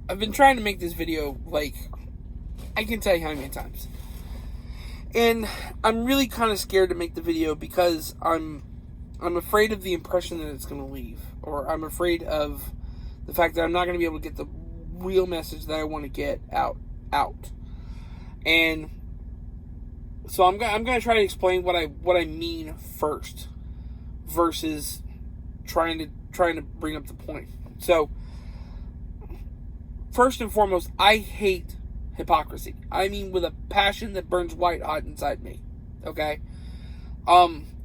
I've been trying to make this video, like, I can tell you how many times. And I'm really kind of scared to make the video because I'm afraid of the impression that it's going to leave. Or I'm afraid of the fact that I'm not going to be able to get the real message that I want to get out. And so I'm going to try to explain what I mean first versus trying to bring up the point. So, first and foremost, I hate hypocrisy. I mean, with a passion that burns white hot inside me. Okay?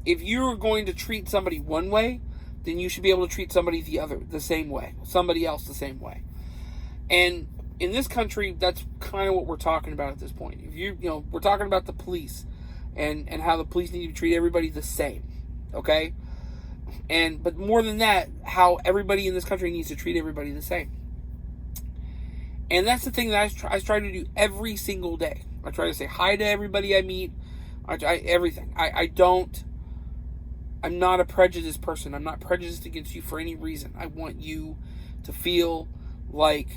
If you're going to treat somebody one way, then you should be able to treat somebody the same way. Somebody else the same way. And in this country, that's kind of what we're talking about at this point. If we're talking about the police and how the police need to treat everybody the same. Okay? But more than that, how everybody in this country needs to treat everybody the same. And that's the thing that I try to do every single day. I try to say hi to everybody I meet. Everything. I'm not a prejudiced person. I'm not prejudiced against you for any reason. I want you to feel like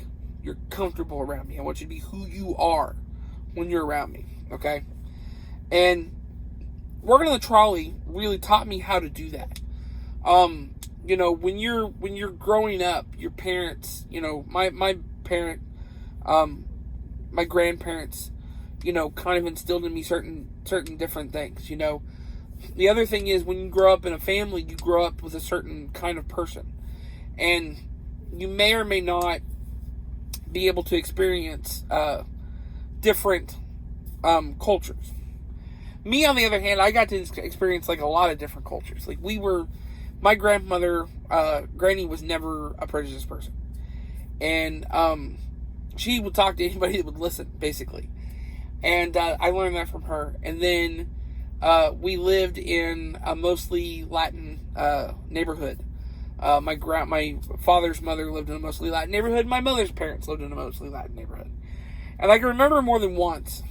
you're comfortable around me. I want you to be who you are when you're around me. Okay? And working on the trolley really taught me how to do that. When you're growing up, your parents, my parent, my grandparents, kind of instilled in me certain different things. The other thing is, when you grow up in a family, you grow up with a certain kind of person, and you may or may not be able to experience different cultures. Me, on the other hand, I got to experience like a lot of different cultures. Like my grandmother, Granny, was never a prejudiced person, and she would talk to anybody that would listen, basically. And I learned that from her. And then we lived in a mostly Latin neighborhood. My father's mother lived in a mostly Latin neighborhood. My mother's parents lived in a mostly Latin neighborhood. And I can remember more than once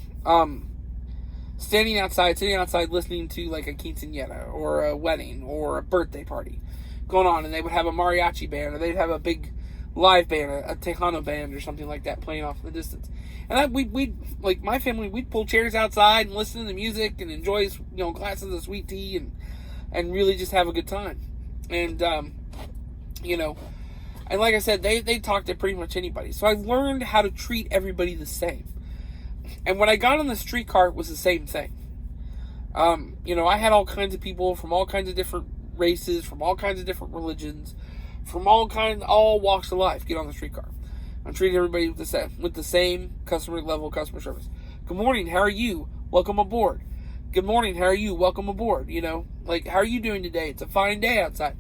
sitting outside listening to like a quinceañera or a wedding or a birthday party going on, and they would have a mariachi band, or they'd have a big live band, a Tejano band or something like that playing off in the distance. And we'd like my family, we'd pull chairs outside and listen to the music and enjoy glasses of sweet tea and really just have a good time. And and like I said, they talk to pretty much anybody. So I learned how to treat everybody the same. And when I got on the streetcar, it was the same thing. I had all kinds of people from all kinds of different races, from all kinds of different religions, from all walks of life get on the streetcar. I'm treating everybody with the same customer service. Good morning, how are you? Welcome aboard. Good morning, how are you? Welcome aboard. How are you doing today? It's a fine day outside.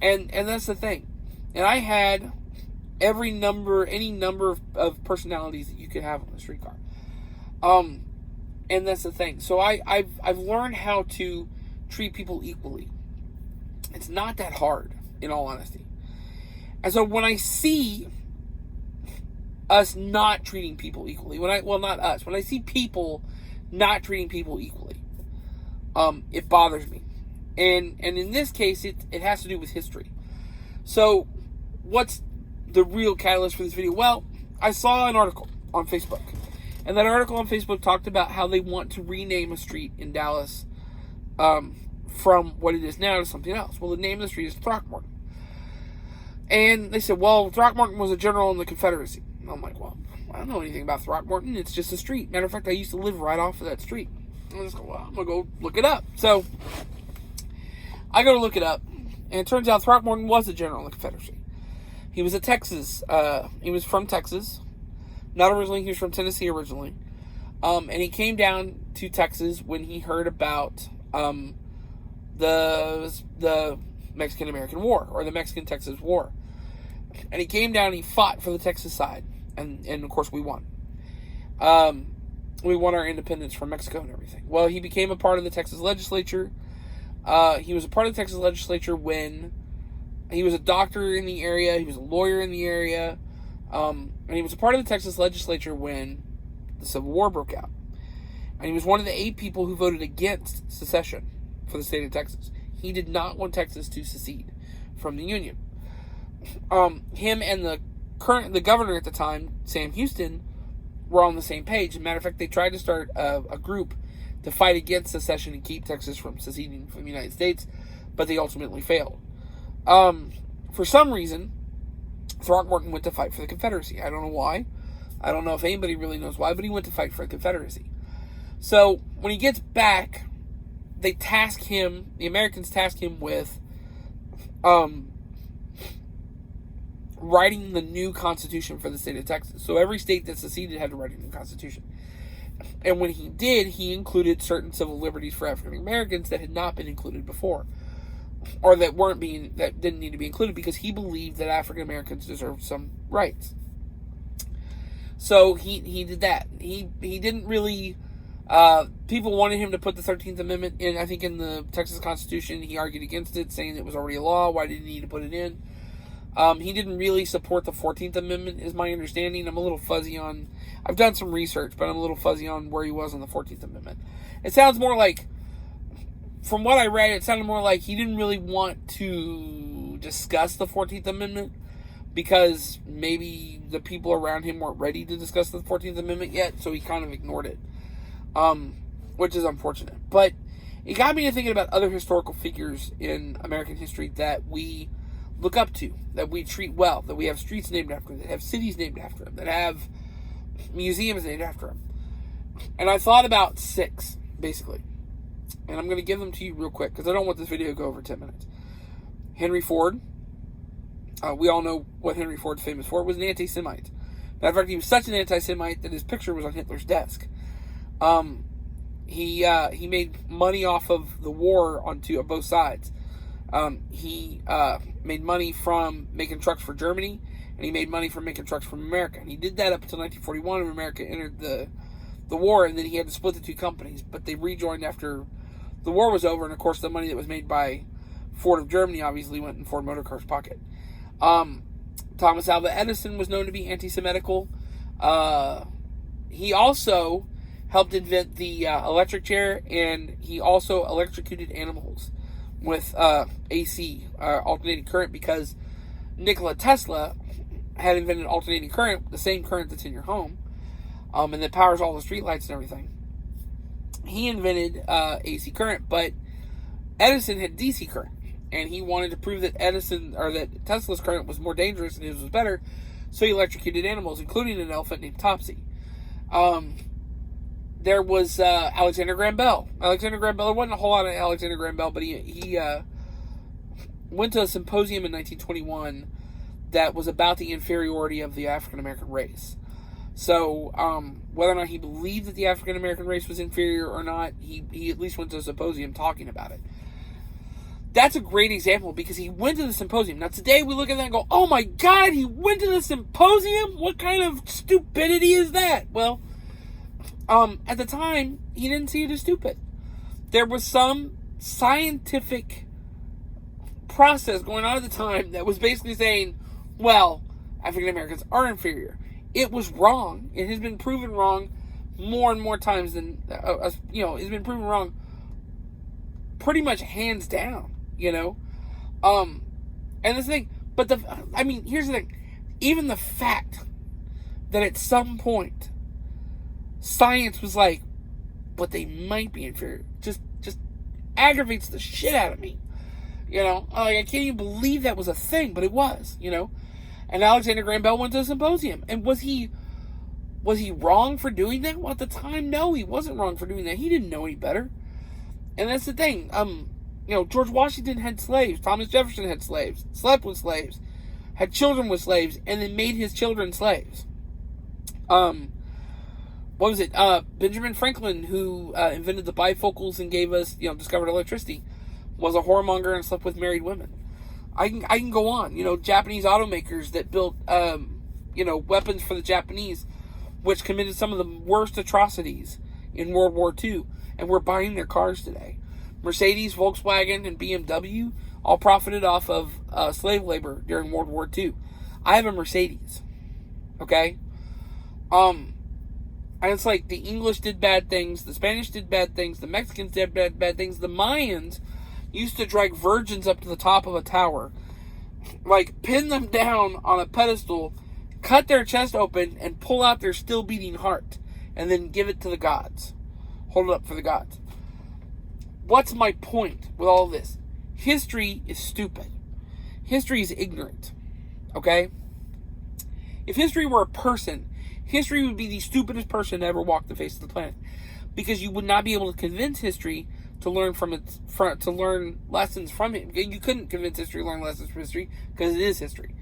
And that's the thing. And I had any number of personalities that you could have on the streetcar. And that's the thing. So I've learned how to treat people equally. It's not that hard, in all honesty. And so when I see us not treating people equally, when I see people not treating people equally, it bothers me. And in this case, it has to do with history. So what's the real catalyst for this video? Well, I saw an article on Facebook. And that article on Facebook talked about how they want to rename a street in Dallas from what it is now to something else. Well, the name of the street is Throckmorton. And they said, well, Throckmorton was a general in the Confederacy. And I'm like, well, I don't know anything about Throckmorton. It's just a street. Matter of fact, I used to live right off of that street. And I just go, well, I'm going to go look it up. So I go to look it up. And it turns out Throckmorton was a general in the Confederacy. He was he was from Texas. Not originally, he was from Tennessee originally. And he came down to Texas when he heard about the Mexican-American War, or the Mexican-Texas War. And he came down and he fought for the Texas side. And of course, we won. We won our independence from Mexico and everything. Well, he became a part of the Texas legislature. He was a part of the Texas legislature when he was a doctor in the area. He was a lawyer in the area. And he was a part of the Texas legislature when the Civil War broke out. And he was one of the 8 people who voted against secession for the state of Texas. He did not want Texas to secede from the Union. Him and the the governor at the time, Sam Houston, were on the same page. As a matter of fact, they tried to start a group to fight against secession and keep Texas from seceding from the United States, but they ultimately failed. For some reason, Throckmorton went to fight for the Confederacy. I don't know why. I don't know if anybody really knows why, but he went to fight for the Confederacy. So when he gets back, the Americans task him with writing the new constitution for the state of Texas. So every state that seceded had to write a new constitution. And when he did, he included certain civil liberties for African Americans that had not been included before, or that didn't need to be included, because he believed that African Americans deserved some rights. So he did that. He didn't really. People wanted him to put the 13th Amendment in. I think in the Texas Constitution, he argued against it, saying it was already a law. Why did he need to put it in? He didn't really support the 14th Amendment, is my understanding. I'm a little fuzzy on. I've done some research, but I'm a little fuzzy on where he was on the 14th Amendment. It sounds more like, from what I read, it sounded more like he didn't really want to discuss the 14th Amendment because maybe the people around him weren't ready to discuss the 14th Amendment yet, so he kind of ignored it, which is unfortunate. But it got me to thinking about other historical figures in American history that we look up to, that we treat well, that we have streets named after them, that have cities named after them, that have museums named after them. And I thought about 6, basically. And I'm going to give them to you real quick, because I don't want this video to go over 10 minutes. Henry Ford. We all know what Henry Ford's famous for. Was an anti-Semite. Matter of fact, he was such an anti-Semite that his picture was on Hitler's desk. He made money off of the war on both sides. He made money from making trucks for Germany, and he made money from making trucks for America. And he did that up until 1941 when America entered the war, and then he had to split the two companies. But they rejoined after the war was over, and of course the money that was made by Ford of Germany obviously went in Ford Motor Car's pocket. Thomas Alva Edison was known to be anti-Semitical. He also helped invent the electric chair, and he also electrocuted animals with AC, alternating current, because Nikola Tesla had invented alternating current, the same current that's in your home, and that powers all the streetlights and everything. He invented AC current, but Edison had DC current, and he wanted to prove that that Tesla's current was more dangerous and his was better, so he electrocuted animals, including an elephant named Topsy. There was Alexander Graham Bell. Alexander Graham Bell, there wasn't a whole lot of Alexander Graham Bell, but he went to a symposium in 1921 that was about the inferiority of the African American race. So, whether or not he believed that the African American race was inferior or not, he at least went to a symposium talking about it. That's a great example, because he went to the symposium. Now, today we look at that and go, oh my God, he went to the symposium? What kind of stupidity is that? Well, at the time, he didn't see it as stupid. There was some scientific process going on at the time that was basically saying, well, African Americans are inferior. It was wrong. It has been proven wrong more and more times than, it's been proven wrong pretty much hands down, And this thing, here's the thing. Even the fact that at some point, science was like, but they might be inferior, just aggravates the shit out of me. I can't even believe that was a thing, but it was, And Alexander Graham Bell went to a symposium. And was he wrong for doing that? Well, at the time, no, he wasn't wrong for doing that. He didn't know any better. And that's the thing. George Washington had slaves. Thomas Jefferson had slaves. Slept with slaves. Had children with slaves. And then made his children slaves. What was it? Benjamin Franklin, who invented the bifocals and gave us, discovered electricity, was a whoremonger and slept with married women. I can go on. Japanese automakers that built, weapons for the Japanese, which committed some of the worst atrocities in World War II, and we're buying their cars today. Mercedes, Volkswagen, and BMW all profited off of slave labor during World War II. I have a Mercedes. Okay? And it's like the English did bad things, the Spanish did bad things, the Mexicans did bad things, the Mayans used to drag virgins up to the top of a tower, pin them down on a pedestal, cut their chest open and pull out their still beating heart and then give it to the gods. Hold it up for the gods. What's my point with all of this? History is stupid. History is ignorant. Okay? If history were a person, history would be the stupidest person to ever walk the face of the planet. Because you would not be able to convince history to learn to learn lessons from it. You couldn't convince history to learn lessons from history because it is history.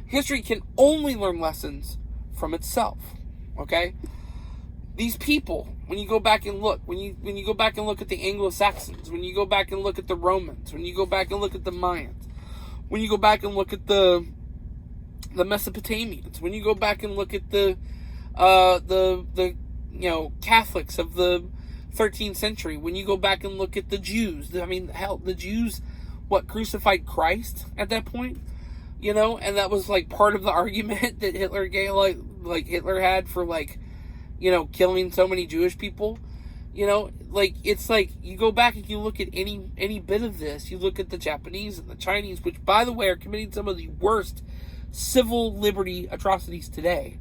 History can only learn lessons from itself. Okay? These people, when you go back and look, when you go back and look at the Anglo-Saxons, when you go back and look at the Romans, when you go back and look at the Mayans, when you go back and look at the Mesopotamians, when you go back and look at the Catholics of the 13th century, when you go back and look at the Jews, I mean, hell, the Jews, crucified Christ at that point, and that was like part of the argument that Hitler gave, like Hitler had for killing so many Jewish people. It's like you go back and you look at any bit of this, you look at the Japanese and the Chinese, which by the way are committing some of the worst civil liberty atrocities today.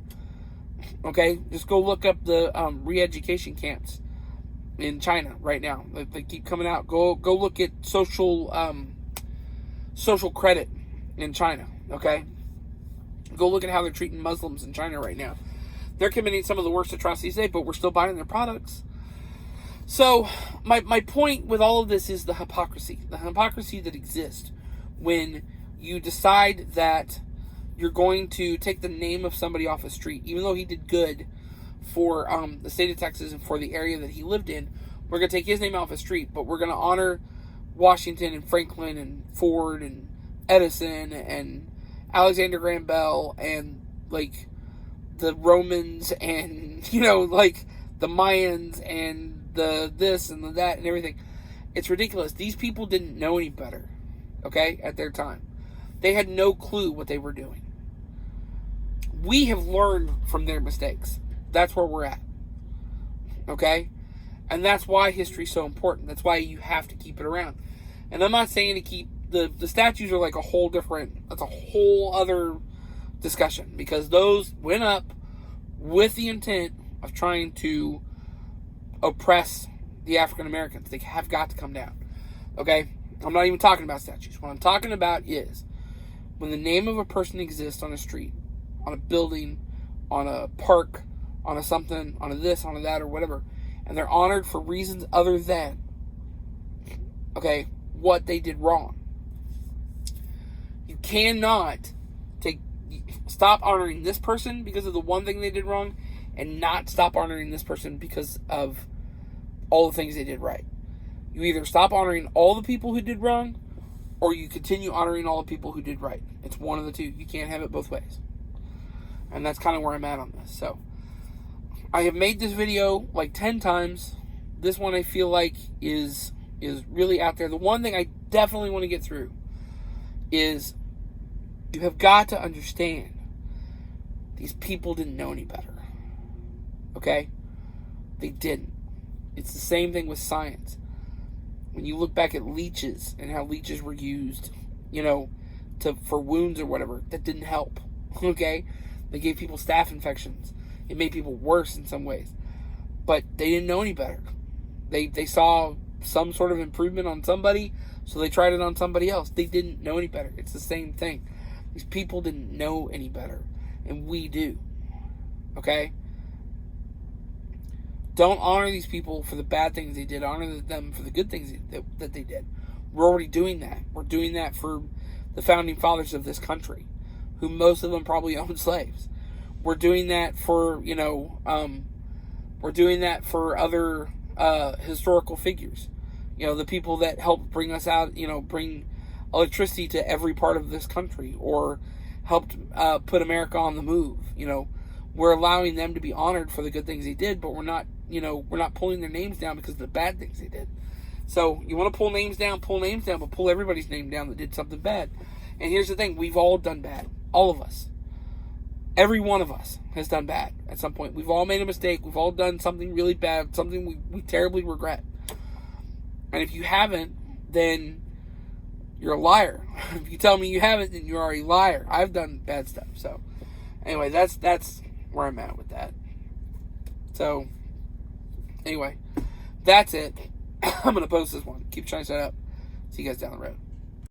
Okay, just go look up the re-education camps in China right now. They keep coming out. Go look at social credit in China. Okay, go look at how they're treating Muslims in China right now. They're committing some of the worst atrocities today, but we're still buying their products. So my point with all of this is the hypocrisy that exists when you decide that you're going to take the name of somebody off a street, even though he did good for the state of Texas and for the area that he lived in. We're going to take his name off a street, but we're going to honor Washington and Franklin and Ford and Edison and Alexander Graham Bell and the Romans and the Mayans and the this and the that and everything. It's ridiculous. These people didn't know any better, okay, at their time. They had no clue what they were doing. We have learned from their mistakes. That's where we're at. Okay? And that's why history is so important. That's why you have to keep it around. And I'm not saying to keep the statues are that's a whole other discussion, because those went up with the intent of trying to oppress the African Americans. They have got to come down. Okay? I'm not even talking about statues. What I'm talking about is when the name of a person exists on a street, on a building, on a park, on a something, on a this, on a that, or whatever, and they're honored for reasons other than, okay, what they did wrong. You cannot stop honoring this person because of the one thing they did wrong and not stop honoring this person because of all the things they did right. You either stop honoring all the people who did wrong or you continue honoring all the people who did right. It's one of the two. You can't have it both ways. And that's kind of where I'm at on this. So, I have made this video 10 times. This one I feel like is really out there. The one thing I definitely want to get through is you have got to understand these people didn't know any better. Okay? They didn't. It's the same thing with science. When you look back at leeches and how leeches were used, for wounds or whatever, that didn't help. Okay? They gave people staph infections. It made people worse in some ways. But they didn't know any better. They saw some sort of improvement on somebody, so they tried it on somebody else. They didn't know any better. It's the same thing. These people didn't know any better. And we do. Okay? Don't honor these people for the bad things they did. Honor them for the good things that they did. We're already doing that. We're doing that for the founding fathers of this country, who most of them probably owned slaves. We're doing that for, we're doing that for other historical figures. The people that helped bring us out, bring electricity to every part of this country, or helped put America on the move. We're allowing them to be honored for the good things they did, but we're not pulling their names down because of the bad things they did. So you want to pull names down, but pull everybody's name down that did something bad. And here's the thing, we've all done bad. All of us. Every one of us has done bad at some point. We've all made a mistake. We've all done something really bad, something we terribly regret. And if you haven't, then you're a liar. If you tell me you haven't, then you're already a liar. I've done bad stuff. So, Anyway, that's where I'm at with that. So, anyway, that's it. I'm going to post this one. Keep trying to set up. See you guys down the road.